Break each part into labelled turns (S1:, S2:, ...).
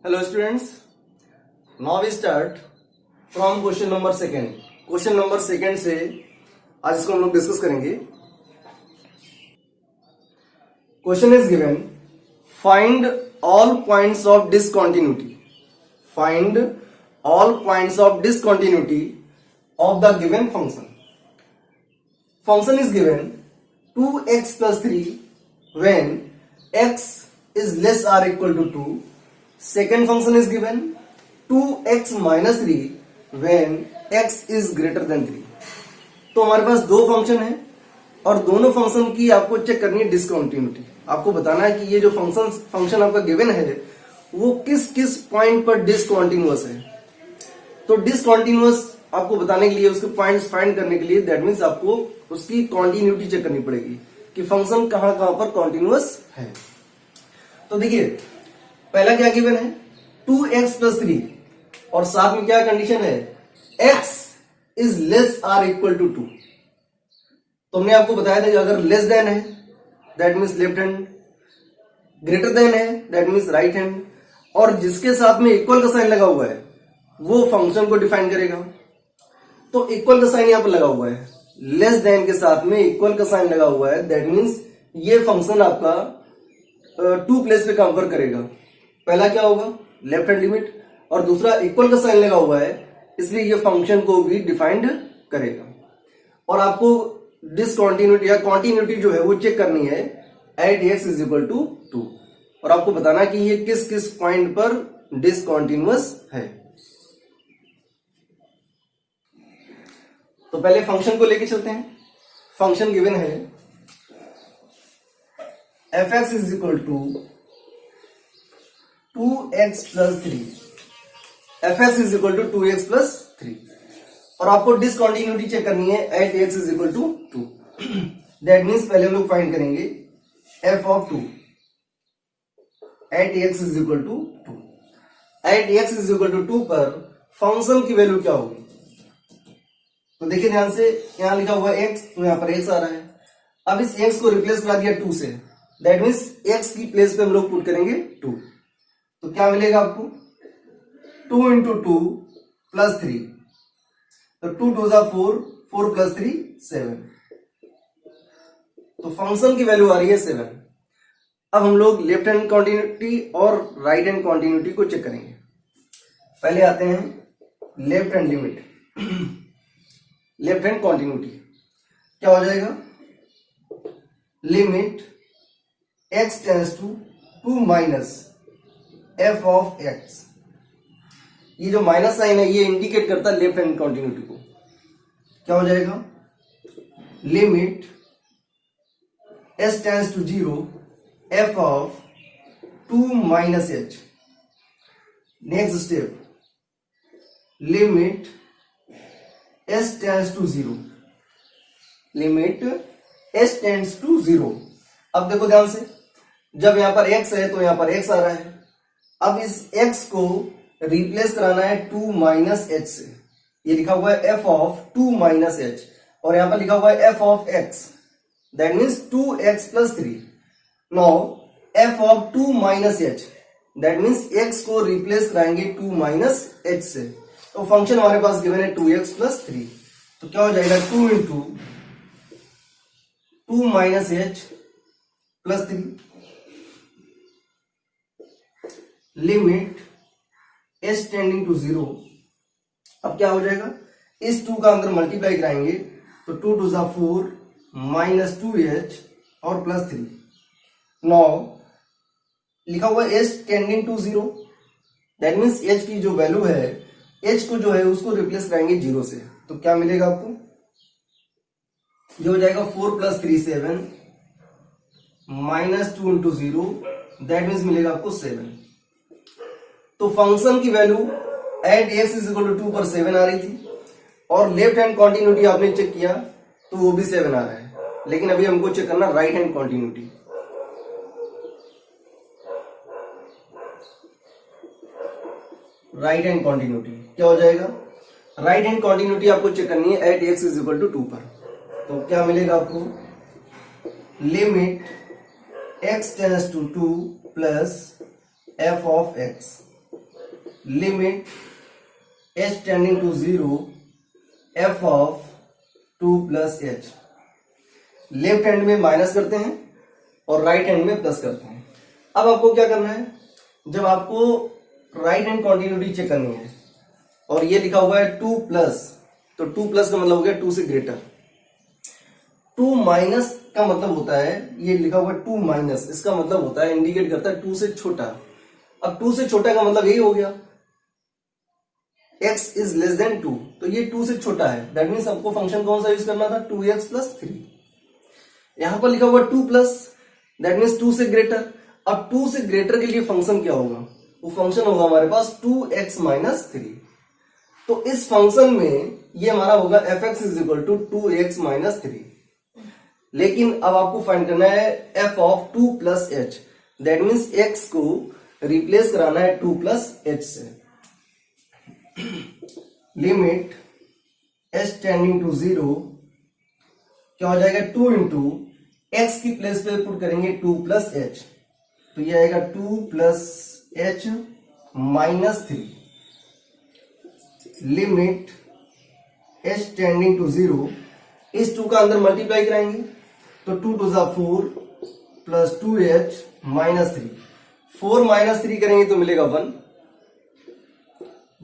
S1: Hello students, now we start from question number second. Question number second से आज इसको हम लोग डिस्कस करेंगे। Question is given, find all points of discontinuity. Find all points of discontinuity of the given function. Function is given 2x plus 3 when x is less or equal to 2. Second function is given 2x minus 3 when x is greater than 3. तो हमारे पास दो function है और दोनों function की आपको check करनी है डिसकंटिन्यूटी। आपको बताना है कि ये जो फंक्शन आपका गिवन है वो किस किस पॉइंट पर डिसकंटिन्यूअस है। तो डिसकंटिन्यूअस आपको बताने के लिए, उसके पॉइंट्स फाइंड करने के लिए, दैट मीन्स आपको उसकी कॉन्टिन्यूटी चेक करनी पड़ेगी कि फंक्शन कहां कहां पर कॉन्टिन्यूअस है। तो देखिए, पहला क्या गिवन है 2x plus 3 और साथ में क्या कंडीशन है x is less or equal to 2। तो हमने आपको बताया था कि अगर लेस देन है that means left hand, greater than है दैट मीन्स राइट हैंड, और जिसके साथ में इक्वल का साइन लगा हुआ है वो फंक्शन को डिफाइन करेगा। तो इक्वल का साइन यहां पर लगा हुआ है, लेस देन के साथ में इक्वल का साइन लगा हुआ है, दैट मीन्स ये फंक्शन आपका टू प्लेस पे कंपेयर करेगा। पहला क्या होगा लेफ्ट हैंड लिमिट, और दूसरा इक्वल का साइन लगा हुआ है इसलिए ये फंक्शन को भी डिफाइंड करेगा। और आपको डिसकंटिन्यूटी या कॉन्टिन्यूटी जो है वो चेक करनी है at x is equal to 2, और आपको बताना कि ये किस किस पॉइंट पर डिसकंटिन्यूअस है। तो पहले फंक्शन को लेके चलते हैं। फंक्शन गिवन है f(x) is equal to 2x plus 3। f(x) is equal to 2x plus 3, और आपको डिसकंटिन्यूटी चेक करनी है at x is equal to 2। That means पहले हम लोग फाइंड करेंगे f of 2 at x is equal to 2। At x is equal to 2 पर function की वैल्यू क्या होगी? तो देखिए ध्यान से, यहां लिखा हुआ है x, तो यहां पर x आ रहा है। अब इस x को रिप्लेस करा दिया 2 से, दैट मीन्स x की प्लेस पे हम लोग पुट करेंगे 2। तो क्या मिलेगा आपको 2 इंटू 2 प्लस 3, तो 2 2 जा 4, 4 प्लस 3 7। तो फंक्शन की वैल्यू आ रही है 7। अब हम लोग लेफ्ट हैंड कॉन्टिन्यूटी और राइट हैंड कॉन्टिन्यूटी को चेक करेंगे। पहले आते हैं left hand limit. Left hand continuity क्या हो जाएगा, limit x tends to 2 minus f of x। ये जो माइनस साइन है ये इंडिकेट करता है लेफ्ट हैंड कॉन्टिन्यूटी को। क्या हो जाएगा, limit s tends to 0 f of 2 minus h। Next step, limit s tends to 0, limit s tends to 0। अब देखो ध्यान से, जब यहां पर x है तो यहां पर x आ रहा है। अब इस x को रिप्लेस कराना है 2 माइनस h से। ये लिखा हुआ है f ऑफ 2 माइनस h, और यहां पर लिखा हुआ है f of x, that means 2x plus 3। Now f of 2 minus h, that means x को रिप्लेस कराएंगे 2 माइनस h से। तो फंक्शन हमारे पास गिवन है 2x प्लस 3। तो क्या हो जाएगा 2 into 2 minus h plus 3, limit s tending to 0। अब क्या हो जाएगा, इस 2 का अंदर मल्टीप्लाई कराएंगे तो 2 2 जा 4 माइनस 2h और प्लस 3। नाउ लिखा हुआ है s tending to 0, that means h की जो वैल्यू है, h को जो है उसको रिप्लेस कराएंगे 0 से। तो क्या मिलेगा आपको, ये हो जाएगा 4 plus 3 7 minus 2 into 0, that means मिलेगा आपको 7। तो फंक्शन की value at x is equal to 2 पर 7 आ रही थी, और लेफ्ट हैंड कॉन्टिन्यूटी आपने चेक किया तो वो भी 7 आ रहा है। लेकिन अभी हमको चेक करना right hand continuity. Right hand continuity क्या हो जाएगा, राइट हैंड कॉन्टिन्यूटी आपको चेक करनी है at x is equal to 2 पर। तो क्या मिलेगा आपको, limit x tends to 2 plus f of x। Limit h tending to 0 f of 2 plus h. Left hand में माइनस करते हैं और राइट हैंड में प्लस करते हैं। अब आपको क्या करना है, जब आपको राइट हैंड कॉन्टिन्यूटी चेक करनी है और ये लिखा हुआ है 2 प्लस, तो 2 प्लस का मतलब हो गया 2 से ग्रेटर। 2 माइनस का मतलब होता है, ये लिखा हुआ है 2 माइनस, इसका मतलब होता है, इंडिकेट करता है 2 से छोटा। अब 2 से छोटा का मतलब यही हो गया x इज लेस देन 2, तो ये 2 से छोटा है। दैट मीन्स आपको फंक्शन कौन सा यूज करना था, 2x प्लस 3। यहां पर लिखा हुआ 2 प्लस, दैट मीन्स 2 से ग्रेटर। अब 2 से ग्रेटर के लिए फंक्शन क्या होगा, वो फंक्शन होगा हमारे पास 2x माइनस 3। तो इस फंक्शन में ये हमारा होगा fx is equal to 2x minus 3। लेकिन अब आपको फाइंड करना है f of 2 plus h, that means x को रिप्लेस कराना है 2 प्लस h से। लिमिट h टेंडिंग टू 0 क्या हो जाएगा, 2 इंटू एक्स की प्लेस पे पुट करेंगे 2 प्लस एच, तो ये आएगा 2 plus h minus 3। Limit h tending to 0, इस 2 का अंदर मल्टीप्लाई कराएंगे तो 2 टू जा 4 प्लस 2h माइनस 3। 4 माइनस 3 करेंगे तो मिलेगा 1।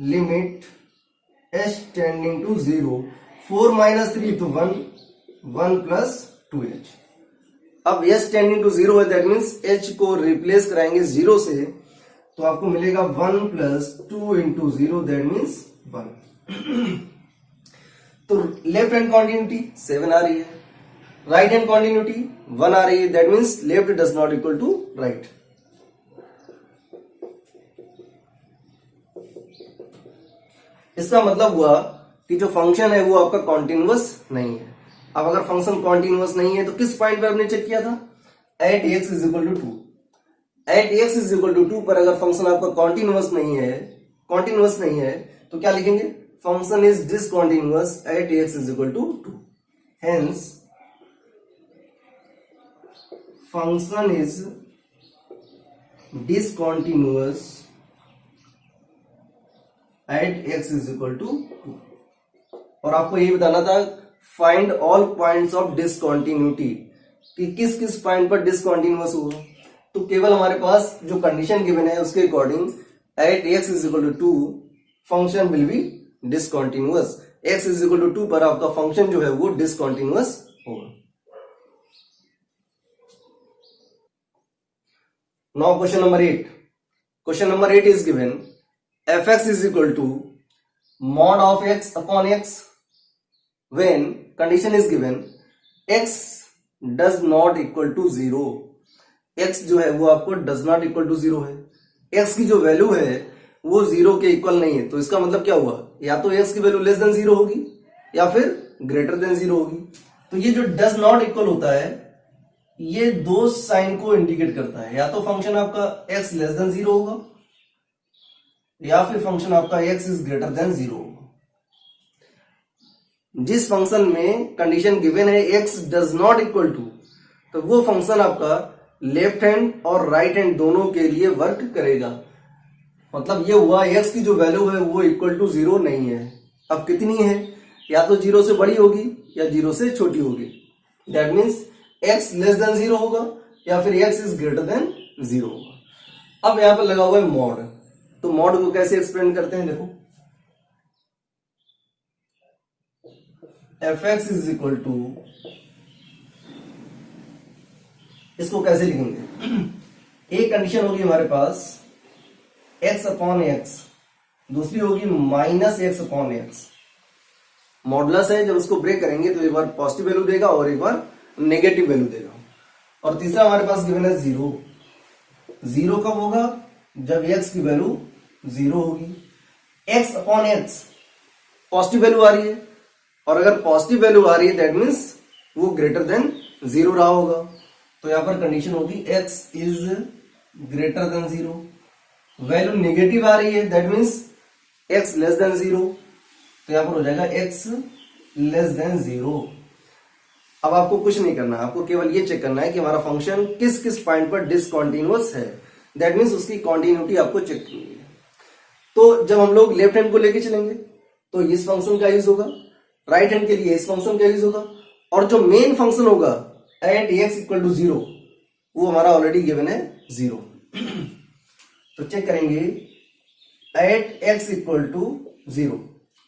S1: Limit h tending to 0, 4 minus 3 तो 1, 1 प्लस 2h। अब h टेंडिंग टू 0 है, दैट मीन्स h को रिप्लेस कराएंगे 0 से, तो आपको मिलेगा 1 प्लस 2 इंटू 0, दैट मीन्स 1। तो लेफ्ट हैंड कॉन्टिन्यूटी 7 आ रही है, राइट हैंड कॉन्टिन्यूटी 1 आ रही है, that means left does not equal to right. इसका मतलब हुआ कि जो फंक्शन है वो आपका कॉन्टिन्यूअस नहीं है। अब अगर फंक्शन कॉन्टिन्यूअस नहीं है तो किस पॉइंट पर हमने चेक किया था, at x is equal to 2। At x is equal to 2 पर अगर फंक्शन आपका कॉन्टिन्यूअस नहीं है तो क्या लिखेंगे, function is discontinuous at x is equal to 2। Hence function is discontinuous at x is equal to 2। और आपको यही बताना था find all points of discontinuity, कि किस किस पॉइंट पर डिसकॉन्टिन्यूअस होगा। तो केवल हमारे पास जो कंडीशन गिवन है उसके according at x is equal to 2 function will be discontinuous. x is equal to 2 पर आपका फंक्शन जो है वो डिसकॉन्टिन्यूअस होगा। Now question number 8। Question number 8 is given fx is equal to mod of x upon x when condition is given x does not equal to 0। x जो है वो आपको does not equal to 0 है, x की जो value है वो 0 के इक्वल नहीं है। तो इसका मतलब क्या हुआ, या तो x की वैल्यू लेस देन 0 होगी या फिर ग्रेटर देन 0 होगी। तो ये जो does not equal होता है ये दो साइन को इंडिकेट करता है, या तो फंक्शन आपका x लेस देन 0 होगा या फिर फंक्शन आपका x इज ग्रेटर देन 0 होगा। जिस फंक्शन में कंडीशन गिवन है x does not equal to, तो वो फंक्शन आपका लेफ्ट हैंड और राइट हैंड दोनों के लिए वर्क करेगा। मतलब ये हुआ x की जो वैल्यू है वो इक्वल टू 0 नहीं है। अब कितनी है, या तो 0 से बड़ी होगी या 0 से छोटी होगी। That means x less than 0 होगा या फिर x इज ग्रेटर देन 0 होगा। अब यहां पर लगा हुआ है मॉड, तो मॉड को कैसे एक्सप्लेन करते हैं, देखो fx इज इक्वल टू, इसको कैसे लिखेंगे, एक कंडीशन होगी हमारे पास x अपॉन एक्स, दूसरी होगी minus x upon x. Modulus है, जब उसको ब्रेक करेंगे तो एक बार पॉजिटिव वैल्यू देगा और एक बार नेगेटिव वैल्यू देगा। और तीसरा हमारे पास गिवन है 0। 0 कब होगा, जब x की वैल्यू 0 होगी। x upon x positive value आ रही है, और अगर पॉजिटिव वैल्यू आ रही है दैट मीन्स वो ग्रेटर देन 0 रहा होगा। तो यहां पर कंडीशन होगी x is greater than 0। Value negative आ रही है that means x less than 0, तो यहां पर हो जाएगा x लेस देन 0। अब आपको कुछ नहीं करना, आपको केवल ये चेक करना है कि हमारा फंक्शन किस किस पॉइंट पर डिसकंटीन्यूअस है। दैट मीन्स उसकी कॉन्टिन्यूटी आपको चेक करनी है। तो जब हम लोग लेफ्ट हैंड को लेके चलेंगे तो इस फंक्शन का यूज होगा, राइट हैंड के लिए इस फंक्शन का यूज होगा, और जो मेन फंक्शन होगा एट एक्स इक्वल टू 0 वो हमारा ऑलरेडी गिवन है 0। तो चेक करेंगे एट एक्स इक्वल टू 0।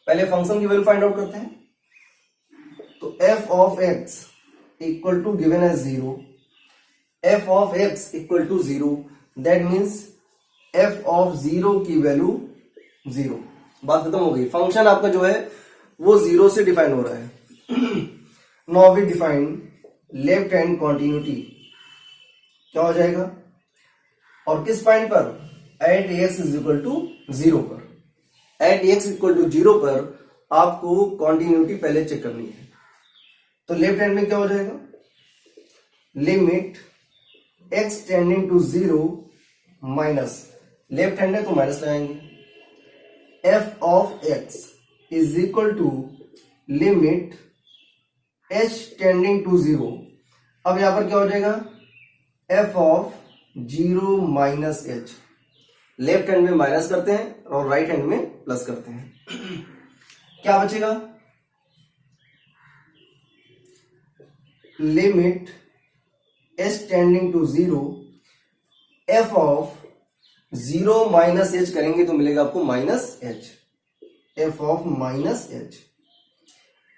S1: पहले फंक्शन की वैल्यू फाइंड आउट करते हैं। तो f of x equal to given है 0, f of x equal to 0, that means f of 0 की वैल्यू 0। बात खत्म हो गई। फंक्शन आपका जो है वो 0 से डिफाइन हो रहा है। Now we define left hand continuity. क्या हो जाएगा, और किस पॉइंट पर, at x is equal to 0 पर। एट एक्स इक्वल टू 0 पर आपको कॉन्टिन्यूटी पहले चेक करनी है। तो लेफ्ट हैंड में क्या हो जाएगा, limit x tending to 0 minus, left hand है तो माइनस लगाएंगे, f of x is equal to limit h tending to 0। अब यहां पर क्या हो जाएगा, f of 0 minus h. Left hand में माइनस करते हैं और राइट हैंड में प्लस करते हैं। क्या बचेगा, limit h tending to 0, f of 0 minus h करेंगे तो मिलेगा आपको minus h, f of minus h.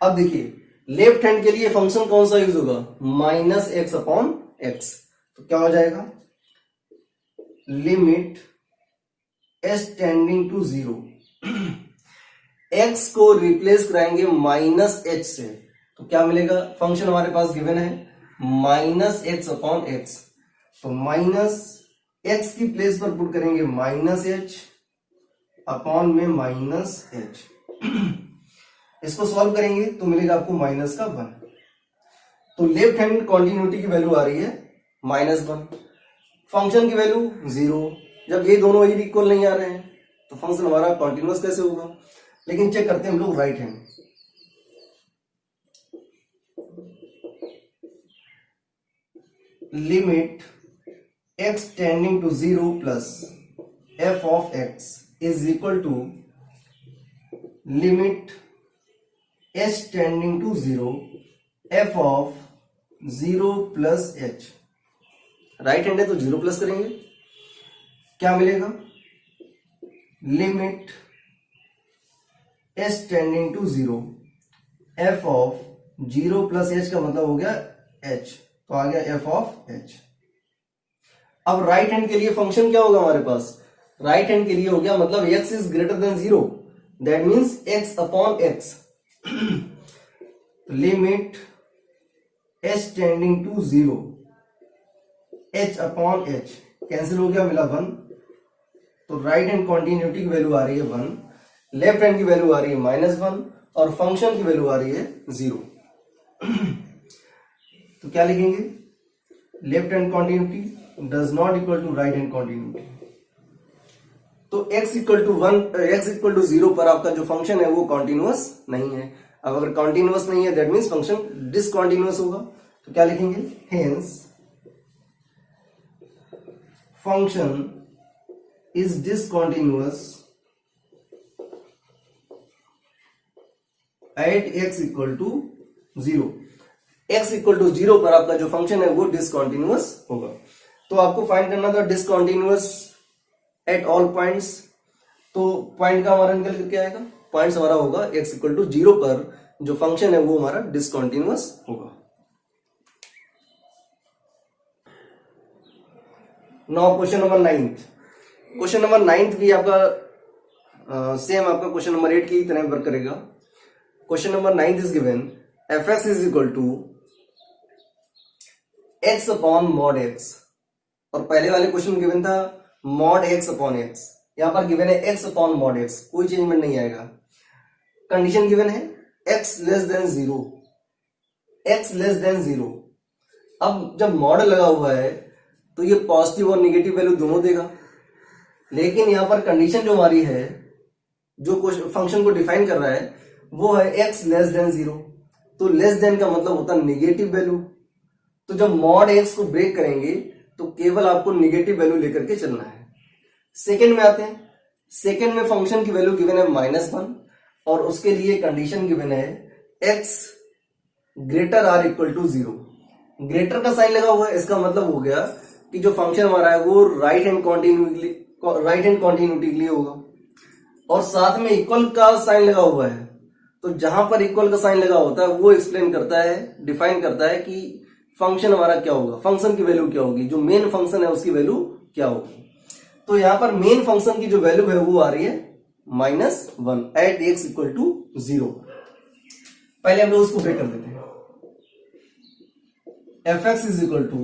S1: अब देखिए लेफ्ट हैंड के लिए फंक्शन कौन सा यूज होगा, माइनस एक्स अपॉन एक्स। तो क्या हो जाएगा, limit h tending to 0, x को रिप्लेस कराएंगे माइनस एच से, तो क्या मिलेगा, फंक्शन हमारे पास गिवन है माइनस एक्स अपॉन एक्स। तो माइनस एक्स की प्लेस पर पुट करेंगे माइनस एच अपॉन में माइनस एच। इसको सॉल्व करेंगे तो मिलेगा आपको माइनस का 1। तो लेफ्ट हैंड कॉन्टिन्यूटी की वैल्यू आ रही है -1, फंक्शन की वैल्यू 0। जब ये दोनों ही इक्वल नहीं आ रहे हैं तो फंक्शन हमारा कॉन्टिन्यूअस कैसे होगा। लेकिन चेक करते हैं हम लोग right hand. Limit x tending to 0 plus f of x is equal to limit h tending to 0 f of 0 plus h। Right hand है तो 0 प्लस करेंगे, क्या मिलेगा, limit h tending to 0 f of 0 plus h का मतलब हो गया h, तो आ गया f ऑफ h। अब राइट हैंड के लिए फंक्शन क्या होगा हमारे पास, राइट हैंड के लिए हो गया मतलब x is greater than 0, that means x upon x। Limit h tending to 0 h upon h cancel हो गया, मिला 1। तो राइट हैंड कॉन्टिन्यूटी की वैल्यू आ रही है 1, लेफ्ट हैंड की वैल्यू आ रही है -1 और फंक्शन की वैल्यू आ रही है 0। तो क्या लिखेंगे, left hand continuity does not equal to right hand continuity. तो x इक्वल टू 0 पर आपका जो फंक्शन है वो कॉन्टिन्यूअस नहीं है। अब अगर कॉन्टिन्यूअस नहीं है दैट मीन्स फंक्शन डिसकॉन्टिन्यूअस होगा। तो क्या लिखेंगे, hence function is discontinuous at x equal to 0। x equal to 0 पर आपका जो फंक्शन है वो डिसकॉन्टिन्यूअस होगा। तो आपको फाइंड करना था डिसकॉन्टिन्यूअस एट ऑल पॉइंट्स। तो पॉइंट का हमारा निकल करके आएगा, पॉइंट्स हमारा होगा x इक्वल टू 0 पर जो फंक्शन है वो हमारा डिसकॉन्टिन्यूअस होगा। Now question number 9। Question number 9 भी आपका सेम आपका क्वेश्चन नंबर 8 की तरह वर्क करेगा। Question number 9 is given fx is equal to x upon mod x, और पहले वाले क्वेश्चन में गिवन था मॉड x अपॉन x, यहां पर गिवन है x अपॉन मॉड x, कोई चेंजमेंट नहीं आएगा। कंडीशन गिवन है x less than 0, x less than 0। अब जब मॉड लगा हुआ है तो ये पॉजिटिव और निगेटिव वैल्यू दोनों देगा, लेकिन यहां पर कंडीशन जो हमारी है जो फंक्शन को डिफाइन कर रहा है वो है x लेस देन 0। तो लेस देन का मतलब होता है निगेटिव वैल्यू। तो जब मॉड x को ब्रेक करेंगे तो केवल आपको निगेटिव वैल्यू लेकर के चलना है। सेकेंड में आते हैं, सेकेंड में फंक्शन की वैल्यू गिवन है -1 और उसके लिए कंडीशन गिवन है x greater or equal to 0। Greater का साइन लगा हुआ है, इसका मतलब हो गया कि जो फंक्शन हमारा है वो राइट हैंड कॉन्टिन्यूटी के लिए होगा। और साथ में इक्वल का साइन लगा हुआ है, तो जहां पर इक्वल का साइन लगा होता है वो एक्सप्लेन करता है, डिफाइन करता है कि फंक्शन हमारा क्या होगा, फंक्शन की वैल्यू क्या होगी, जो मेन फंक्शन है उसकी वैल्यू क्या होगी। तो यहां पर मेन फंक्शन की जो वैल्यू है वो आ रही है -1 एट x इक्वल टू 0। पहले हम लोग उसको ब्रेक कर देते हैं। fx इज इक्वल टू,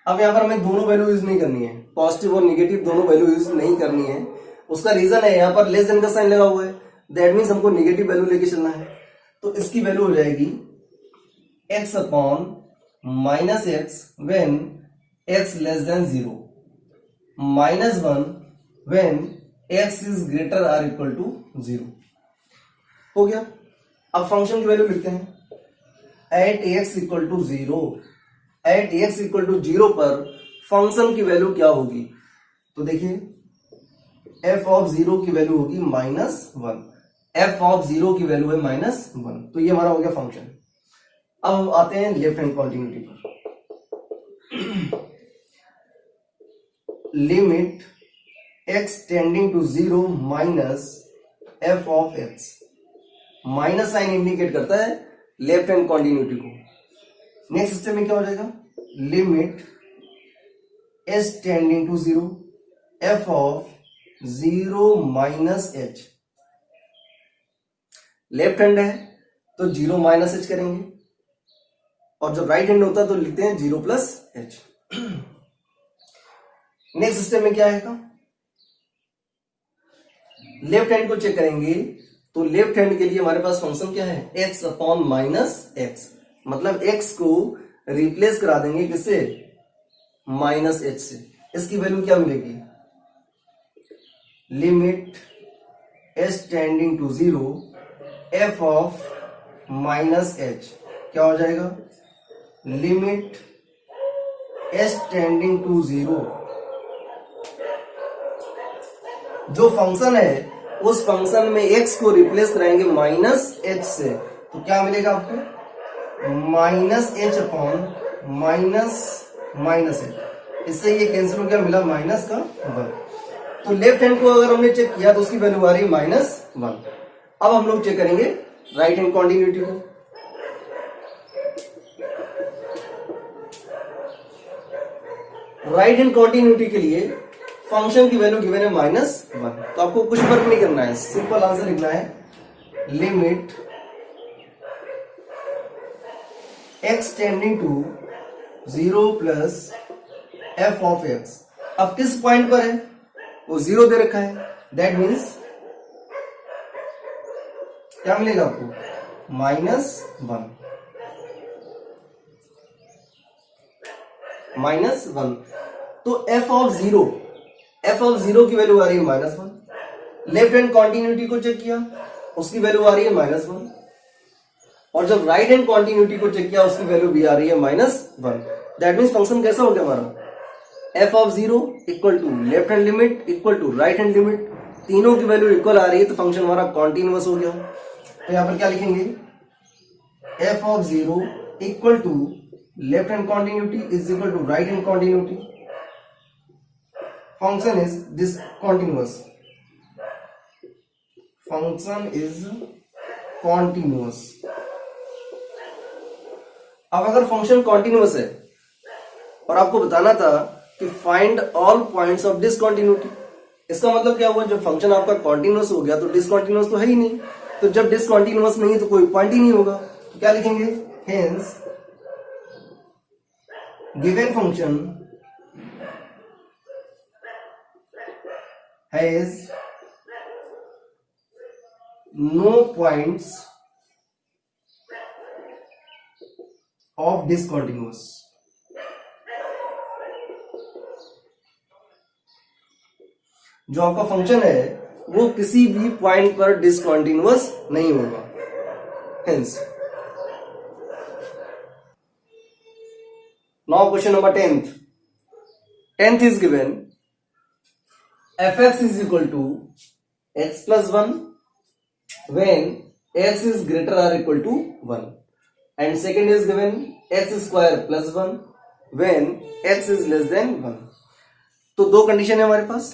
S1: अब यहां पर हमें दोनों वैल्यू यूज नहीं करनी है, पॉजिटिव और निगेटिव दोनों वैल्यू यूज नहीं करनी है। उसका रीजन है यहां पर लेस देन का साइन लगा हुआ है, दैट मीन्स हमको निगेटिव वैल्यू लेके चलना है। तो इसकी वैल्यू हो जाएगी x upon -x when x less than 0, -1 when x is greater or equal to 0। हो गया। अब फंक्शन की वैल्यू लिखते हैं at x equal to 0। At x equal to 0 पर फंक्शन की वैल्यू क्या होगी, तो देखिए f ऑफ 0 की वैल्यू होगी -1। f ऑफ 0 की वैल्यू है -1, तो ये हमारा हो गया फंक्शन। अब हम आते हैं लेफ्ट हैंड कॉन्टिन्यूटी पर। Limit x tending to 0 minus f of x। Minus sign indicate करता है लेफ्ट हैंड कॉन्टिन्यूटी को। नेक्स्ट स्टेप में क्या हो जाएगा, limit s tending to 0 f of 0 minus h। Left hand है तो 0 माइनस h करेंगे, और जब राइट हैंड होता है तो लिखते हैं 0 प्लस h। नेक्स्ट स्टेप में क्या आएगा, लेफ्ट हैंड को चेक करेंगे, तो लेफ्ट हैंड के लिए हमारे पास फंक्शन क्या है, x अपॉन -x। मतलब x को रिप्लेस करा देंगे किससे, -h से। इसकी वैल्यू क्या मिलेगी, limit s tending to 0 f of -h क्या हो जाएगा, लिमिट s टेंडिंग टू 0। जो फंक्शन है उस फंक्शन में x को रिप्लेस कराएंगे -h से, तो क्या मिलेगा आपको, -h अपॉन -h। इससे ये कैंसिल हो गया, मिला -1। तो लेफ्ट हैंड को अगर हमने चेक किया तो उसकी वैल्यू आ रही है -1। अब हम लोग चेक करेंगे राइट हैंड कॉन्टिन्यूटी को। राइट हैंड कॉन्टिन्यूटी के लिए फंक्शन की वैल्यू गिवन है -1, तो आपको कुछ फर्क नहीं करना है, सिंपल आंसर लिखना है, limit x tending to 0 plus f of x। अब किस पॉइंट पर है, वो 0 दे रखा है, दैट मीन्स क्या मिलेगा आपको, -1। तो f ऑफ 0 की वैल्यू आ रही है -1। लेफ्ट हैंड कॉन्टिन्यूटी को चेक किया, उसकी वैल्यू आ रही है -1, और जब राइट हैंड कॉन्टिन्यूटी को चेक किया उसकी वैल्यू भी आ रही है -1। दैट मीन्स फंक्शन कैसा हो गया हमारा, f of 0 equal to left hand limit equal to right hand limit, तीनों की वैल्यू इक्वल आ रही है, तो फंक्शन हमारा कॉन्टिन्यूअस हो गया। तो यहां पर क्या लिखेंगे, f of 0 equal to left hand continuity is equal to right hand continuity, function is discontinuous, function is continuous। अब अगर फंक्शन कॉन्टिन्यूअस है और आपको बताना था कि find all points of discontinuity, इसका मतलब क्या हुआ, जब फंक्शन आपका कॉन्टिन्यूअस हो गया तो डिसकंटिन्यूअस तो है ही नहीं, तो जब डिसकंटिन्यूअस नहीं है तो कोई पॉइंट ही नहीं होगा, तो क्या लिखेंगे, hence given function has no points of discontinuous। जो आपका फंक्शन है वो किसी भी पॉइंट पर डिसकंटिन्यूअस नहीं होगा। Hence now question number 10th is given, fx is equal to x plus 1 when x is greater or equal to 1, and second is given x square plus 1 when x is less than 1. तो दो condition है हमारे पास,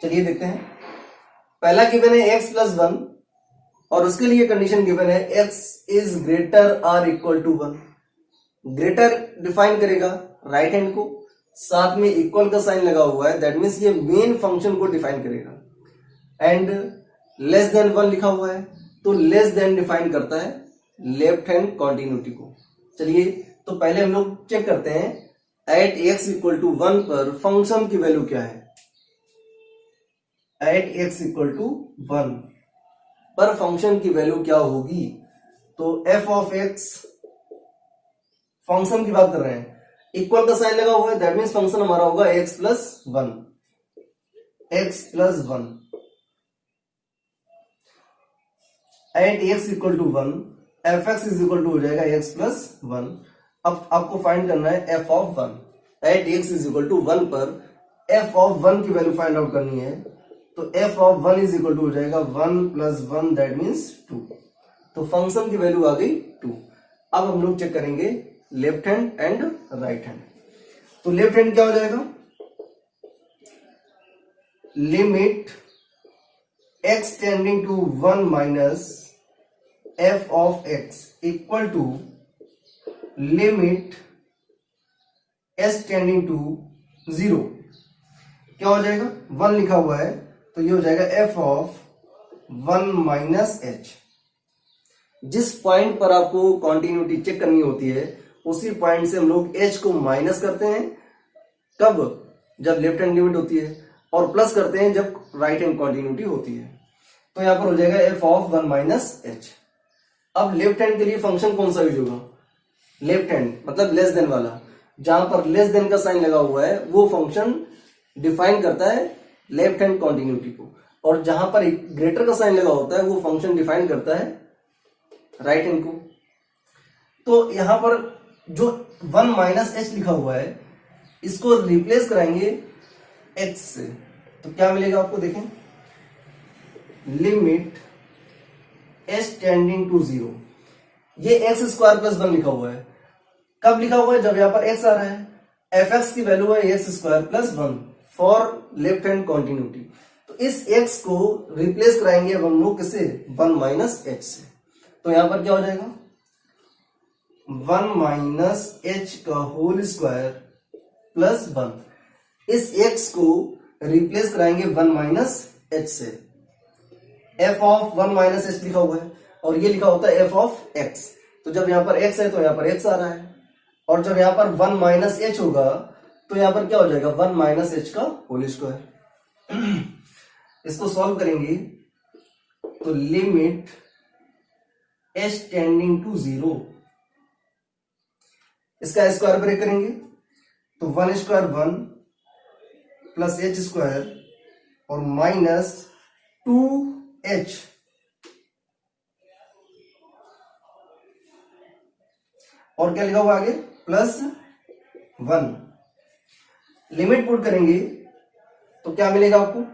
S1: चलिए देखते हैं. पहला given है x plus 1 और उसके लिए कंडीशन गिवन है x इज ग्रेटर और इक्वल टू 1. ग्रेटर डिफाइन करेगा राइट हैंड को, साथ में इक्वल का साइन लगा हुआ है, दैट मीन्स ये मेन फंक्शन को डिफाइन करेगा. एंड लेस देन 1 लिखा हुआ है तो लेस देन डिफाइन करता है लेफ्ट हैंड कॉन्टिन्यूटी को. चलिए तो पहले हम लोग चेक करते हैं एट x इक्वल टू 1 पर फंक्शन की वैल्यू क्या है. एट x इक्वल टू 1 पर फंक्शन की वैल्यू क्या होगी. तो f ऑफ x फंक्शन की बात कर रहे हैं, इक्वल का साइन लगा हुआ है, दैट मीन्स फंक्शन हमारा होगा x plus 1. x plus 1 at x equal to 1 fx is equal to हो जाएगा x प्लस 1. अब आपको फाइंड करना है f of 1. At x is equal to 1 पर f ऑफ 1 की वैल्यू फाइंड आउट करनी है. तो f of 1 is equal to हो जाएगा 1 प्लस 1 दैट मीन्स 2. तो फंक्शन की वैल्यू आ गई 2. अब हम लोग चेक करेंगे left hand and right hand. तो लेफ्ट हैंड क्या हो जाएगा, limit x tending to 1 minus f of x equal to limit s tending to 0. क्या हो जाएगा, 1 लिखा हुआ है तो ये हो जाएगा f ऑफ 1 माइनस h. जिस पॉइंट पर आपको कॉन्टिन्यूटी चेक करनी होती है उसी पॉइंट से हम लोग h को माइनस करते हैं. कब, जब लेफ्ट हैंड लिमिट होती है, और प्लस करते हैं जब राइट हैंड कॉन्टिन्यूटी होती है. तो यहां पर हो जाएगा f ऑफ 1 माइनस h. अब लेफ्ट हैंड के लिए फंक्शन कौन सा यूज होगा, लेफ्ट हैंड मतलब लेस देन वाला. जहां पर लेस देन का साइन लगा हुआ है वो फंक्शन डिफाइन करता है लेफ्ट हैंड कॉन्टिन्यूटी को, और जहां पर ग्रेटर का साइन लगा होता है वो फंक्शन डिफाइन करता है राइट हैंड को. तो यहां पर जो 1 माइनस एच लिखा हुआ है इसको रिप्लेस कराएंगे x से, तो क्या मिलेगा आपको, देखें लिमिट s टेंडिंग टू 0. ये x स्क्वायर प्लस 1 लिखा हुआ है. कब लिखा हुआ है, जब यहां पर x आ रहा है. fx की वैल्यू है x square plus 1 for left hand continuity. तो इस x को रिप्लेस कराएंगे अब हम लोग किससे, 1 माइनस एच से. तो यहां पर क्या हो जाएगा, 1 माइनस एच का होल स्क्वायर प्लस 1. इस x को रिप्लेस कराएंगे 1 माइनस एच से. f ऑफ 1 माइनस एच लिखा हुआ है और ये लिखा होता है f ऑफ x. तो जब यहां पर x है तो यहां पर x आ रहा है, और जब यहां पर 1 माइनस एच होगा तो यहां पर क्या हो जाएगा, 1 माइनस एच का होल स्क्वायर. इसको सॉल्व करेंगे तो लिमिट s टेंडिंग टू 0, इसका स्क्वायर ब्रेक करेंगे तो 1 स्क्वायर 1 प्लस एच स्क्वायर और माइनस 2h. और क्या लिखा हुआ आगे, प्लस 1. लिमिट पुट करेंगे तो क्या मिलेगा आपको,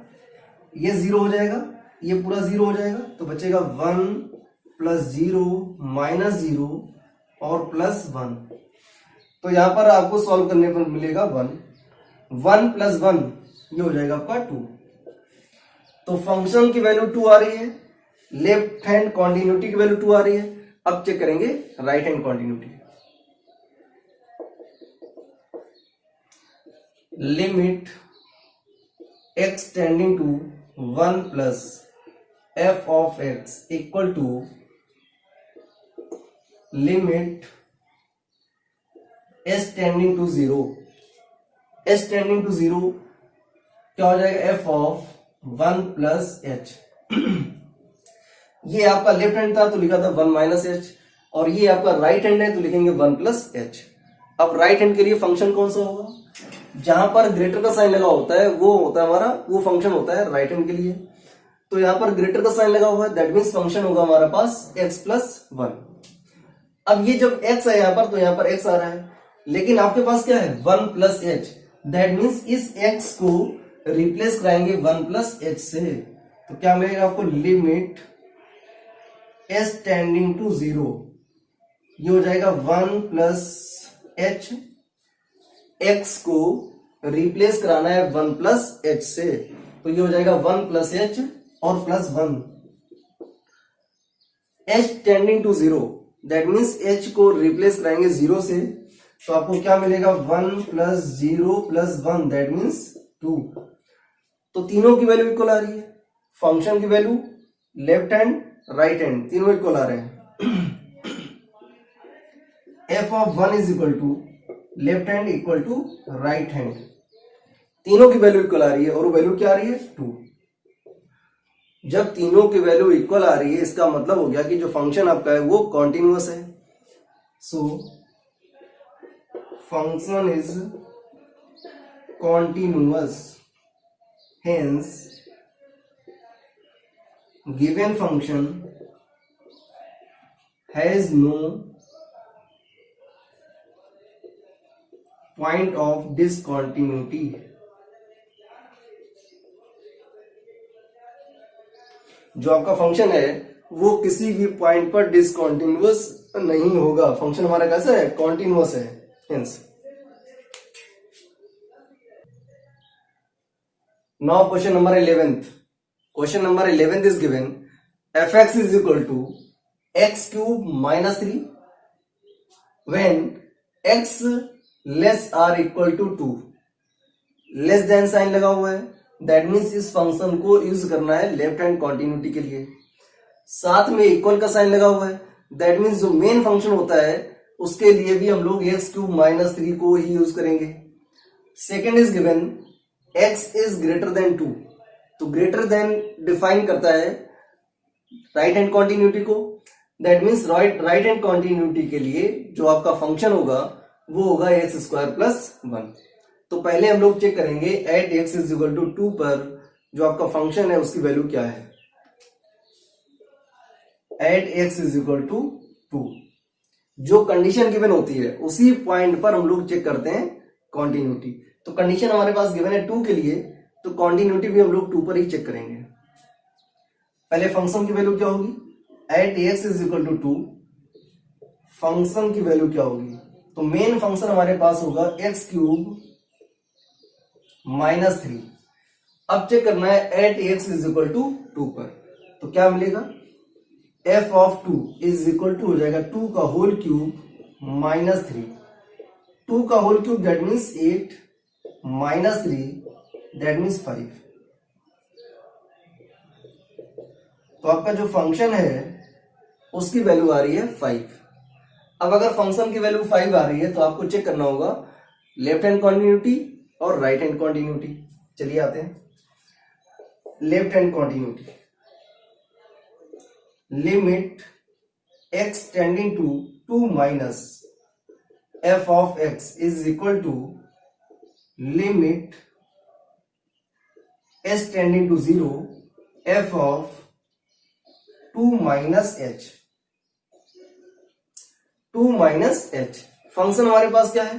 S1: ये 0 हो जाएगा, ये पूरा 0 हो जाएगा, तो बचेगा 1 प्लस 0 माइनस 0 और प्लस 1. तो यहां पर आपको सॉल्व करने पर मिलेगा 1. 1 प्लस 1 ये हो जाएगा आपका 2. तो फंक्शन की वैल्यू 2 आ रही है, लेफ्ट हैंड कॉन्टिन्यूटी की वैल्यू 2 आ रही है. अब चेक करेंगे right hand continuity. Limit x tending to 1 plus f of x equal to limit s tending to 0. s tending to 0 क्या हो जाएगा, f ऑफ 1 प्लस h. ये आपका लेफ्ट हैंड था तो लिखा था 1 माइनस एच, और ये आपका राइट हैंड है तो लिखेंगे 1 प्लस एच. अब राइट हैंड के लिए फंक्शन कौन सा होगा, जहां पर ग्रेटर का साइन लगा होता है वो होता है हमारा, वो फंक्शन होता है राइट हैंड के लिए. तो यहां पर ग्रेटर का साइन लगा हुआ है, दैट मीन्स फंक्शन होगा हमारे पास x प्लस 1. अब ये जब x है यहां पर तो यहां पर x आ रहा है, लेकिन आपके पास क्या है 1 प्लस एच, दैट मीन्स इस x को रिप्लेस कराएंगे 1 प्लस एच से, तो क्या मिलेगा आपको, लिमिट एच टेंडिंग टू 0, ये हो जाएगा 1 प्लस एच। एक्स को रिप्लेस कराना है 1 प्लस एच से, तो ये हो जाएगा 1 प्लस एच और plus 1, h tending to 0, that means h को रिप्लेस कराएंगे 0 से, तो आपको क्या मिलेगा, 1 प्लस 0 प्लस 1, दैट मीन्स 2। तो तीनों की वैल्यू इक्वल आ रही है, फंक्शन की value, left hand right hand तीनों इक्वल आ रहे हैं। F of 1 is equal to left hand equal to right hand, तीनों की वैल्यू इक्वल आ रही है, और वो वैल्यू क्या आ रही है, 2। जब तीनों की वैल्यू इक्वल आ रही है, इसका मतलब हो गया कि जो फंक्शन आपका है वो कॉन्टिन्यूअस है। So function is continuous, hence given function has no point of discontinuity. जो आपका फंक्शन है वो किसी भी पॉइंट पर डिसकॉन्टिन्यूअस नहीं होगा, फंक्शन हमारा कैसा है, कॉन्टिन्यूअस है। Hence now question number 11th, question number 11th is given fx is equal to x cube minus 3 when x less or equal to 2, less than sign लगा हुआ है, दैट मीन्स इस फंक्शन को use करना है left hand continuity के लिए। साथ में इक्वल का साइन लगा हुआ है, दैट मीन्स जो मेन फंक्शन होता है उसके लिए भी हम लोग एक्स क्यूब माइनस 3 को ही यूज करेंगे। Second is given x is greater than 2, तो ग्रेटर देन डिफाइन करता है राइट हैंड कॉन्टिन्यूटी को, that means right hand continuity के लिए जो आपका फंक्शन होगा वो होगा एक्स स्क्वायर प्लस 1। तो पहले हम लोग चेक करेंगे at x is equal to 2 पर जो आपका फंक्शन है उसकी वैल्यू क्या है। At x is equal to 2, जो कंडीशन गिवन होती है उसी पॉइंट पर हम लोग चेक करते हैं कॉन्टिन्यूटी। तो कंडीशन हमारे पास गिवन है 2 के लिए, तो कॉन्टिन्यूटी भी हम लोग 2 पर ही चेक करेंगे। पहले फंक्शन की वैल्यू क्या होगी, at x is equal to 2, function की वैल्यू क्या होगी, तो मेन फंक्शन हमारे पास होगा एक्स क्यूब माइनस 3। अब चेक करना है at x is equal to 2 पर, तो क्या मिलेगा, f of 2 is equal to हो जाएगा 2 का होल क्यूब माइनस 3, 2 का whole cube that means 8 minus 3 that means 5। तो आपका जो फंक्शन है उसकी वैल्यू आ रही है 5। अब अगर फंक्शन की वैल्यू 5 आ रही है तो आपको चेक करना होगा लेफ्ट हैंड कॉन्टिन्यूटी और राइट हैंड कॉन्टिन्यूटी। चलिए आते हैं left hand continuity, limit x tending to 2 minus f of x is equal to limit s tending to 0 f of 2 minus h, 2 minus h। Function हमारे पास क्या है,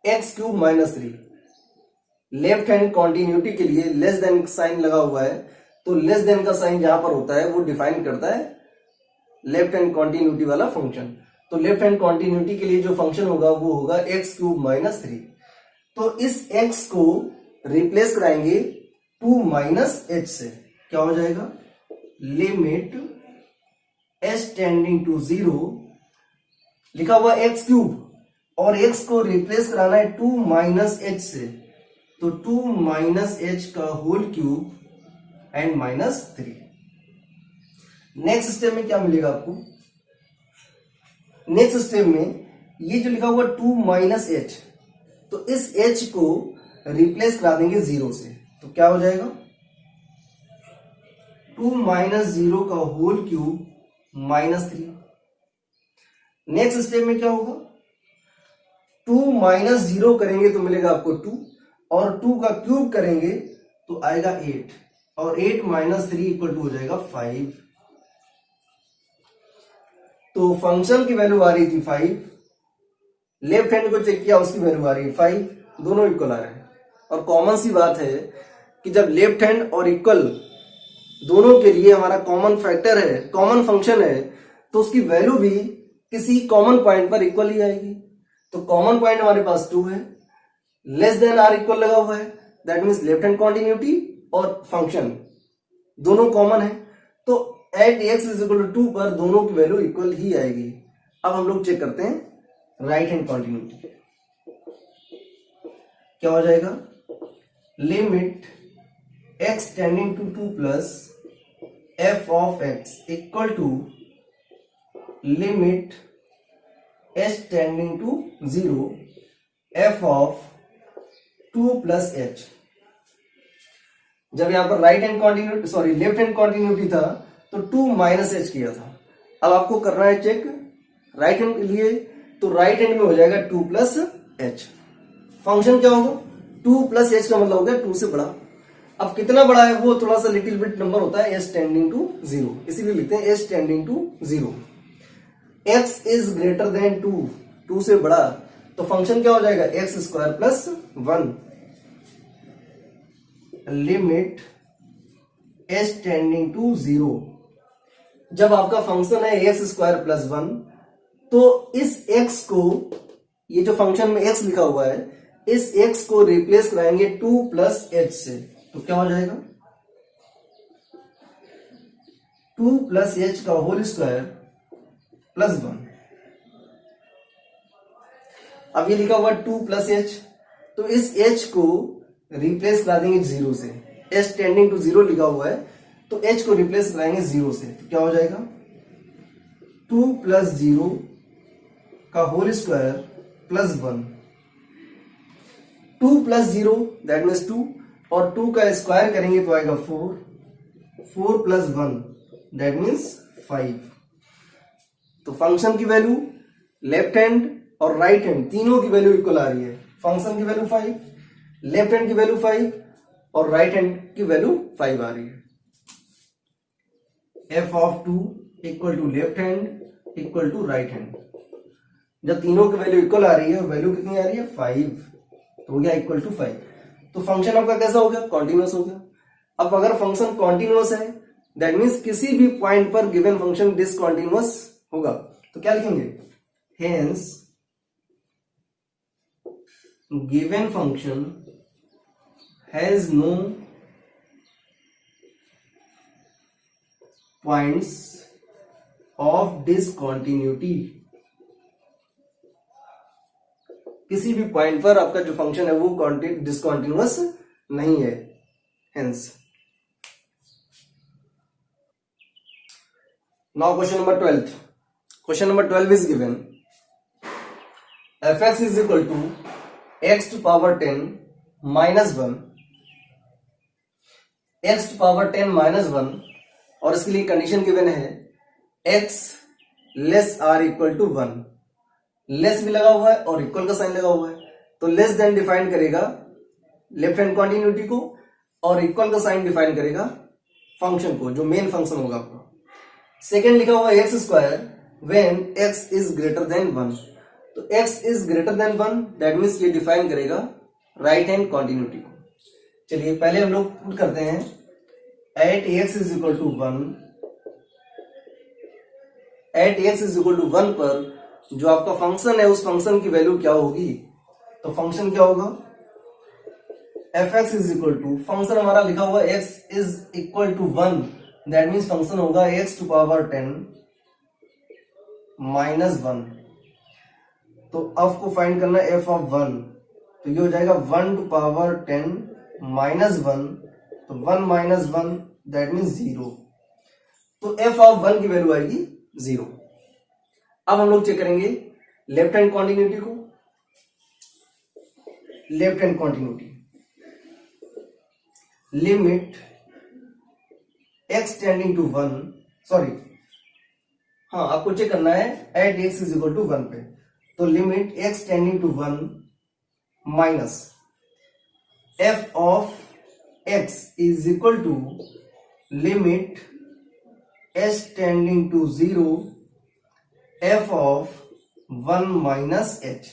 S1: x cube minus 3। Left hand continuity के लिए less than sign लगा हुआ है, तो लेस देन का साइन जहां पर होता है वो डिफाइन करता है लेफ्ट हैंड कॉन्टिन्यूटी वाला फंक्शन। तो लेफ्ट हैंड कॉन्टिन्यूटी के लिए जो फंक्शन होगा वो होगा एक्स क्यूब माइनस 3। तो इस x को रिप्लेस कराएंगे 2 माइनस h से, क्या हो जाएगा, लिमिट s टेंडिंग टू 0, लिखा हुआ एक्स क्यूब और x को रिप्लेस कराना है 2 माइनस h से, तो 2 माइनस h का whole cube and minus 3। Next step में क्या मिलेगा आपको, नेक्स्ट स्टेप में ये जो लिखा हुआ 2 माइनस h, तो इस h को रिप्लेस करा देंगे 0 से, तो क्या हो जाएगा, 2 माइनस 0 का whole cube minus 3। Next step में क्या होगा, 2 माइनस 0 करेंगे तो मिलेगा आपको 2, और 2 का क्यूब करेंगे तो आएगा 8, और 8 माइनस 3 इक्वल टू हो जाएगा 5। तो फंक्शन की वैल्यू आ रही थी 5, लेफ्ट हैंड को चेक किया उसकी वैल्यू आ रही है 5, दोनों इक्वल आ रहे हैं। और कॉमन सी बात है कि जब लेफ्ट हैंड और इक्वल दोनों के लिए हमारा कॉमन फैक्टर है, कॉमन फंक्शन है, तो उसकी वैल्यू भी किसी कॉमन पॉइंट पर इक्वल ही आएगी। तो कॉमन पॉइंट हमारे पास 2 है, लेस देन आर इक्वल लगा हुआ है, that means left hand continuity और फंक्शन दोनों कॉमन है, तो at x is equal to 2 पर दोनों की वैल्यू इक्वल ही आएगी। अब हम लोग चेक करते हैं राइट हैंड कॉन्टिन्यूटी। क्या हो जाएगा, limit x tending to 2 plus f of x equal to limit h tending to 0 f of 2 plus h। जब यहां पर right hand continuity sorry left hand continuity था तो 2 माइनस h किया था। अब आपको करना है चेक राइट हैंड के लिए, तो राइट हैंड में हो जाएगा 2 प्लस h। फंक्शन क्या होगा, 2 प्लस h का मतलब हो गया 2 से बड़ा। अब कितना बड़ा है वो थोड़ा सा लिटिल बिट नंबर होता है, h टेंडिंग टू 0, इसीलिए लिखते हैं h tending to 0। x is greater than 2, 2 से बड़ा, तो फंक्शन क्या हो जाएगा x square plus 1 limit h tending to 0। जब आपका फंक्शन है x स्क्वायर प्लस 1, तो इस x को, ये जो फंक्शन में x लिखा हुआ है, इस x को रिप्लेस कराएंगे 2 प्लस h से, तो क्या हो जाएगा 2 प्लस h का होल स्क्वायर प्लस 1। अब ये लिखा हुआ 2 प्लस h, तो इस h को रिप्लेस करा देंगे 0 से, h टेंडिंग टू 0 लिखा हुआ है, तो h को रिप्लेस कराएंगे 0 से, तो क्या हो जाएगा 2 प्लस 0 का whole square plus 1। 2 plus 0 that means 2, और 2 का स्क्वायर करेंगे तो आएगा 4, 4 प्लस 1 दैट मीन्स 5। तो फंक्शन की वैल्यू लेफ्ट हैंड और राइट हैंड तीनों की वैल्यू इक्वल आ रही है। फंक्शन की वैल्यू 5, लेफ्ट हैंड की वैल्यू 5 और राइट हैंड की वैल्यू 5 आ रही है। f of 2 equal to left hand equal to right hand. जब तीनों की वैल्यू इक्वल आ रही है, वैल्यू कितनी आ रही है 5, तो हो गया इक्वल टू 5। तो फंक्शन आपका कैसा हो गया, कॉन्टिन्यूअस हो गया। अब अगर फंक्शन कॉन्टिन्यूअस है दैट मीन्स किसी भी पॉइंट पर गिवन फंक्शन डिसकॉन्टिन्यूअस होगा, तो क्या लिखेंगे, hence given function has no points of discontinuity. किसी भी पॉइंट पर आपका जो फंक्शन है वो डिसकॉन्टिन्यूअस नहीं है, hence. Now question number 12। Question number 12 is given fx is equal to x to power 10 minus 1, x to power 10 minus 1, और इसके लिए कंडीशन गिवन है x less or equal to 1। Less भी लगा हुआ है और इक्वल का साइन लगा हुआ है, तो लेस देन डिफाइन करेगा लेफ्ट हैंड कॉन्टिन्यूटी को, और इक्वल का साइन डिफाइन करेगा फंक्शन को, जो मेन फंक्शन होगा आपका। सेकेंड लिखा हुआ x square when x is greater than 1, तो x is greater than 1 that means ये डिफाइन करेगा राइट हैंड कॉन्टिन्यूटी को। चलिए पहले हम लोग पुट करते हैं at x is equal to 1, at x is equal to 1 पर जो आपका फंक्शन है उस फंक्शन की वैल्यू क्या होगी, तो फंक्शन क्या होगा fx is equal to, function हमारा लिखा हुआ x is equal to 1 that means function होगा x टू पावर 10 माइनस 1। तो आपको फाइंड करना है f ऑफ 1, तो ये हो जाएगा 1 टू पावर 10 माइनस 1, तो 1 माइनस 1 दैट मीन्स 0, तो f ऑफ 1 की वैल्यू आएगी 0। अब हम लोग चेक करेंगे लेफ्ट हैंड कॉन्टिन्यूटी को। Left hand continuity limit x tending to 1, sorry हाँ आपको चेक करना है at x is equal to 1 पे, तो limit x tending to 1 minus f of x is equal to limit h tending to 0 f of 1 minus h।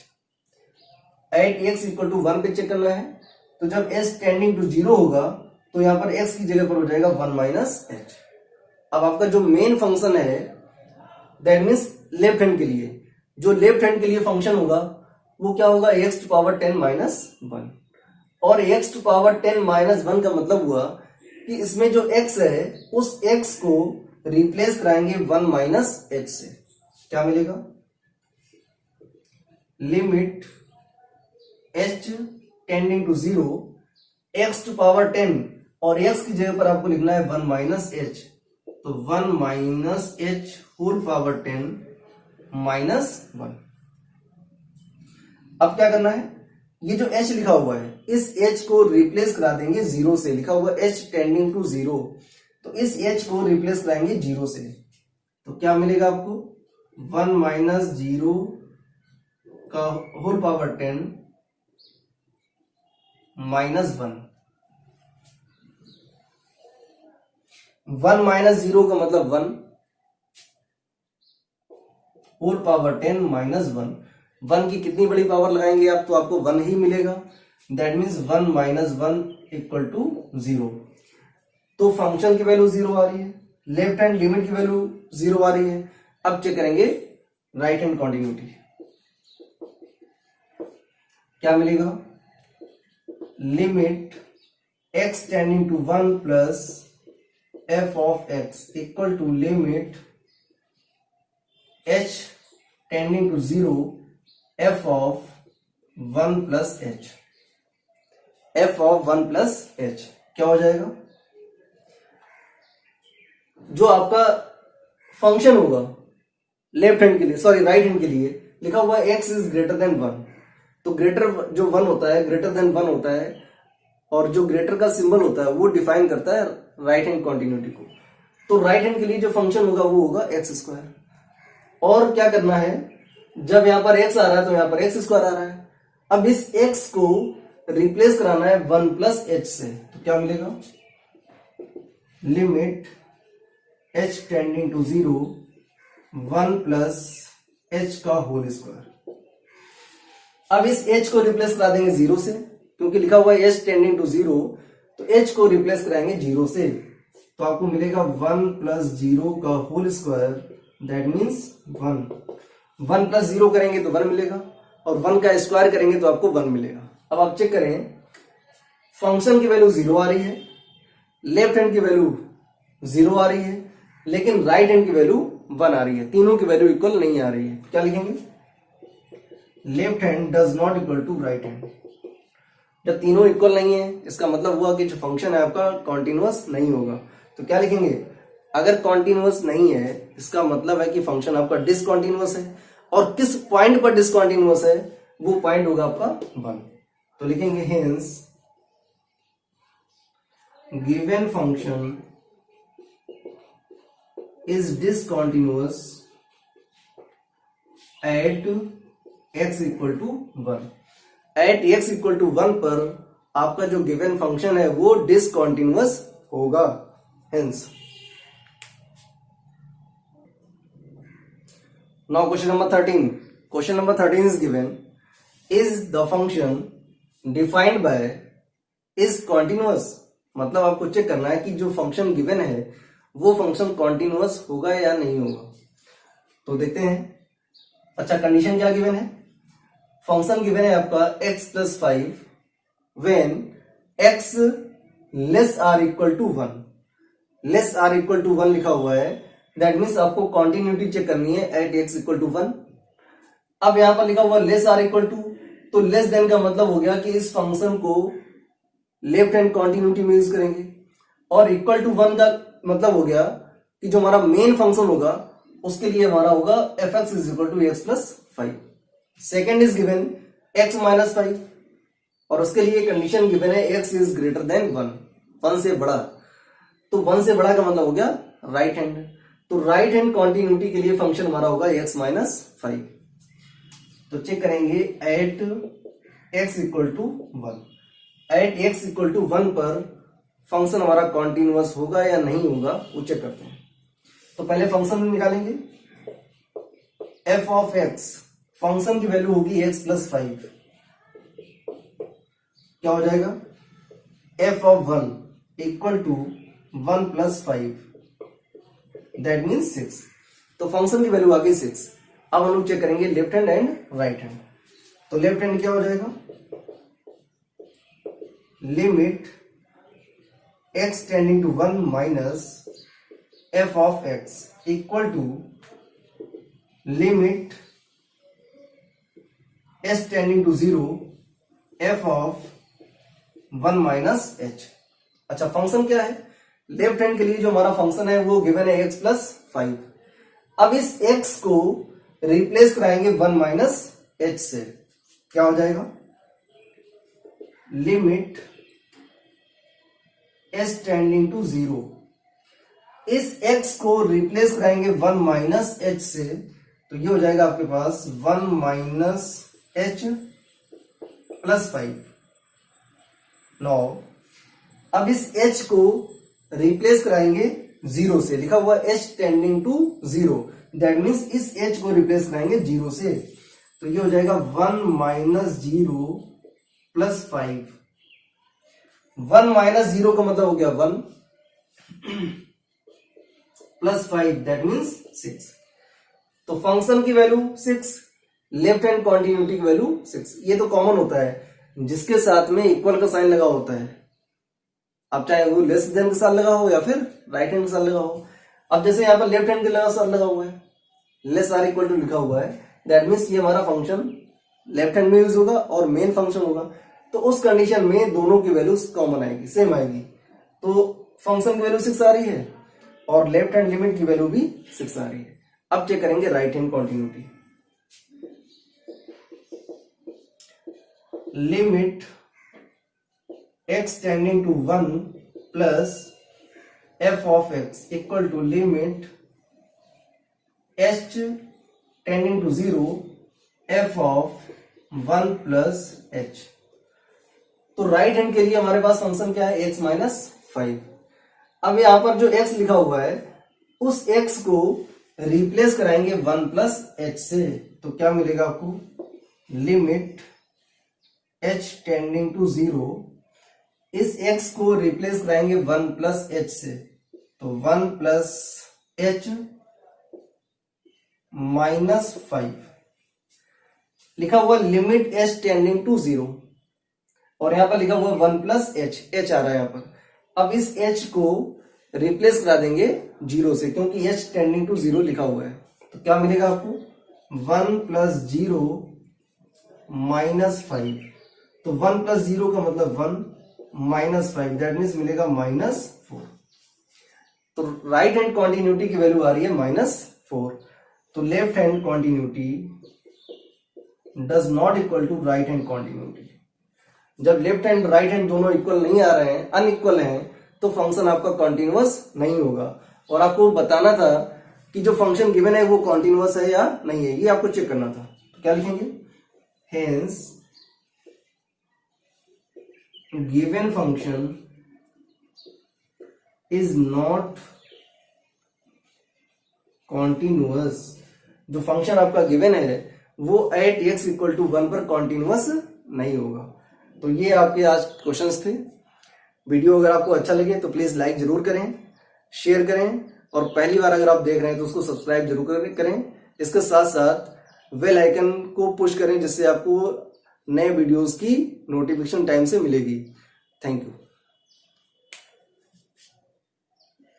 S1: At x equal to 1 पे check करना है, तो जब h टेंडिंग टू 0 होगा तो यहाँ पर x की जगह पर हो जाएगा 1 माइनस एच। अब आपका जो मेन फंक्शन है दैट मीन्स लेफ्ट हैंड के लिए, जो लेफ्ट हैंड के लिए फंक्शन होगा वो क्या होगा, x टू पावर 10 माइनस 1। और x टू पावर 10 माइनस 1 का मतलब हुआ कि इसमें जो x है उस x को रिप्लेस कराएंगे 1 माइनस एच से। क्या मिलेगा, limit h tending to 0 x to power 10 और x की जगह पर आपको लिखना है 1 माइनस एच, तो 1 minus h whole power 10 minus 1। अब क्या करना है, ये जो h लिखा हुआ है इस h को रिप्लेस करा देंगे 0 से। लिखा हुआ h टेंडिंग टू 0, तो इस h को रिप्लेस कराएंगे 0 से। तो क्या मिलेगा आपको, 1 माइनस 0 का होल पावर 10 माइनस 1। 1 माइनस 0 का मतलब 1 होल पावर 10 माइनस 1। 1 की कितनी बड़ी पावर लगाएंगे आप तो आपको 1 ही मिलेगा। That means 1 minus 1 equal to 0। तो फंक्शन की वैल्यू 0 आ रही है, लेफ्ट हैंड लिमिट की वैल्यू 0 आ रही है। अब चेक करेंगे राइट हैंड कॉन्टिन्यूटी। क्या मिलेगा, limit x tending to 1 plus f of x equal to limit h tending to 0 f of 1 plus h। f of 1 plus h क्या हो जाएगा, जो आपका फंक्शन होगा लेफ्ट हैंड के लिए, सॉरी राइट हैंड के लिए लिखा हुआ है x इज ग्रेटर देन 1। तो ग्रेटर जो 1 होता है, ग्रेटर देन 1 होता है, और जो ग्रेटर का सिंबल होता है वो डिफाइन करता है राइट हैंड कॉन्टिन्यूटी को। तो राइट हैंड के लिए जो फंक्शन होगा वो होगा एक्स स्क्वायर। और क्या करना है, जब यहां पर x आ रहा है तो यहां पर एक्स स्क्वायर आ रहा है। अब इस x को रिप्लेस कराना है 1 प्लस एच से, तो क्या मिलेगा, limit h tending to 0 1 plus h का होल स्क्वायर। अब इस h को रिप्लेस करा देंगे 0 से, क्योंकि लिखा हुआ है h टेंडिंग टू 0, तो h को रिप्लेस कराएंगे 0 से, तो आपको मिलेगा 1 प्लस 0 का whole square, that means 1। 1 plus 0 करेंगे तो 1 मिलेगा, और 1 का स्क्वायर करेंगे तो आपको 1 मिलेगा। अब आप चेक करें, फंक्शन की वैल्यू 0 आ रही है, लेफ्ट हैंड की वैल्यू 0 आ रही है, लेकिन राइट हैंड की वैल्यू 1 आ रही है। तीनों की वैल्यू इक्वल नहीं आ रही है। क्या लिखेंगे, left hand does not equal to right hand. जब तीनों इक्वल नहीं है इसका मतलब हुआ कि जो फंक्शन है आपका कॉन्टिन्यूअस नहीं होगा। तो क्या लिखेंगे, अगर कॉन्टिन्यूअस नहीं है इसका मतलब है कि फंक्शन आपका डिसकॉन्टिन्यूअस है, और किस पॉइंट पर डिसकॉन्टिन्यूअस है वो पॉइंट होगा आपका 1। तो लिखेंगे hence given function is discontinuous at x equal to 1। At x equal to 1 पर आपका जो गिवन फंक्शन है वो डिसकॉन्टिन्यूअस होगा। Hence now question number 13। Question number 13 is given, is the function defined by is continuous. मतलब आपको check करना है कि जो फंक्शन गिवन है वो फंक्शन कॉन्टिन्यूअस होगा या नहीं होगा। तो देखते हैं। अच्छा, कंडीशन क्या गिवन है, फंक्शन गिवन है आपका x plus 5 when x less or equal to 1। Less or equal to 1 लिखा हुआ है, दैट मीन्स आपको कॉन्टिन्यूटी चेक करनी है एट x इक्वल टू 1। अब यहां पर लिखा हुआ लेस आर इक्वल टू, तो लेस देन का मतलब हो गया कि इस फंक्शन को लेफ्ट हैंड कॉन्टिन्यूटी में यूज करेंगे, और इक्वल टू 1 का मतलब हो गया कि जो हमारा मेन फंक्शन होगा उसके लिए हमारा होगा f x is equal to x plus 5। Second is given x minus 5, और उसके लिए कंडीशन गिवन है x इज ग्रेटर देन 1, 1 से बड़ा। तो 1 से बड़ा का मतलब हो गया राइट हैंड। तो राइट हैंड कॉन्टिन्यूटी के लिए फंक्शन हमारा होगा x माइनस 5। तो चेक करेंगे at x equal to 1। At x equal to 1 पर फंक्शन हमारा कॉन्टिन्यूअस होगा या नहीं होगा वो चेक करते हैं। तो पहले फंक्शन निकालेंगे, f ऑफ x, फंक्शन की वैल्यू होगी x प्लस 5, क्या हो जाएगा, f of 1 equal to 1 plus 5 that means 6। तो फंक्शन की वैल्यू आ गई 6। अब हम लोग चेक करेंगे left hand and right hand. तो लेफ्ट हैंड क्या हो जाएगा, limit x tending to 1 minus f of x equal to limit s tending to 0 f of 1 minus h। अच्छा, फंक्शन क्या है, लेफ्ट हैंड के लिए जो हमारा फंक्शन है वो गिवन है x प्लस 5। अब इस x को रिप्लेस कराएंगे 1 माइनस h से, क्या हो जाएगा, लिमिट s टेंडिंग टू 0। इस x को रिप्लेस कराएंगे 1 माइनस h से, तो ये हो जाएगा आपके पास 1 माइनस h प्लस 5। नो, अब इस h को रिप्लेस कराएंगे 0 से, लिखा हुआ h tending to 0, that means इस h को रिप्लेस कराएंगे 0 से, तो ये हो जाएगा 1 माइनस 0 प्लस 5। 1 माइनस 0 का मतलब हो गया 1 प्लस 5 दैट मीन्स 6। तो फंक्शन की वैल्यू 6, लेफ्ट हैंड कॉन्टिन्यूटी की वैल्यू 6। ये तो कॉमन होता है, जिसके साथ में इक्वल का साइन लगा होता है, अब चाहे वो लेस देन के साथ लगा हो या फिर राइट हैंड के साथ लगा हो। अब जैसे यहाँ पर लेफ्ट हैंड के साथ लगा हुआ है, लेस आर इक्वल टू लिखा हुआ है, दैट मीन्स ये हमारा फंक्शन लेफ्ट हैंड में यूज होगा और मेन फंक्शन होगा, तो उस कंडीशन में दोनों की वैल्यू कॉमन आएगी, सेम आएगी। तो फंक्शन की वैल्यू 6 आ रही है और लेफ्ट हैंड लिमिट की वैल्यू भी 6 आ रही है। अब चेक करेंगे right hand continuity. Limit x tending to 1 plus f of x equal to limit h tending to 0 f of 1 plus h। तो राइट हैंड के लिए हमारे पास फंक्शन क्या है, x माइनस 5। अब यहां पर जो x लिखा हुआ है उस x को रिप्लेस कराएंगे 1 प्लस h से, तो क्या मिलेगा आपको, लिमिट h टेंडिंग टू 0, इस x को रिप्लेस कराएंगे 1 प्लस h से, तो 1 प्लस h माइनस 5। लिखा हुआ लिमिट h टेंडिंग टू 0 और यहां पर लिखा हुआ 1 प्लस h आ रहा है यहां पर। अब इस h को रिप्लेस करा देंगे 0 से, क्योंकि h टेंडिंग टू 0 लिखा हुआ है, तो क्या मिलेगा आपको, 1 प्लस 0 माइनस 5। तो 1 प्लस 0 का मतलब 1 माइनस 5 दैट मीन्स मिलेगा माइनस 4। तो राइट हैंड कॉन्टिन्यूटी की वैल्यू आ रही है माइनस 4। तो left hand continuity does not equal to right hand continuity. जब लेफ्ट हैंड राइट हैंड दोनों इक्वल नहीं आ रहे हैं, अनइक्वल हैं, तो फंक्शन आपका कॉन्टिन्यूअस नहीं होगा। और आपको बताना था कि जो फंक्शन गिवन है वो कॉन्टिन्यूअस है या नहीं है, ये आपको चेक करना था। तो क्या लिखेंगे, hence given function is not continuous. जो फंक्शन आपका गिवन है वो एट x इक्वल टू 1 पर कॉन्टिन्यूअस नहीं होगा। तो ये आपके आज क्वेश्चंस थे। वीडियो अगर आपको अच्छा लगे तो प्लीज लाइक जरूर करें, शेयर करें, और पहली बार अगर आप देख रहे हैं तो उसको सब्सक्राइब जरूर करें। इसके साथ साथ बेल आइकन को पुश करें, जिससे आपको नए वीडियोस की नोटिफिकेशन टाइम से मिलेगी। Thank you.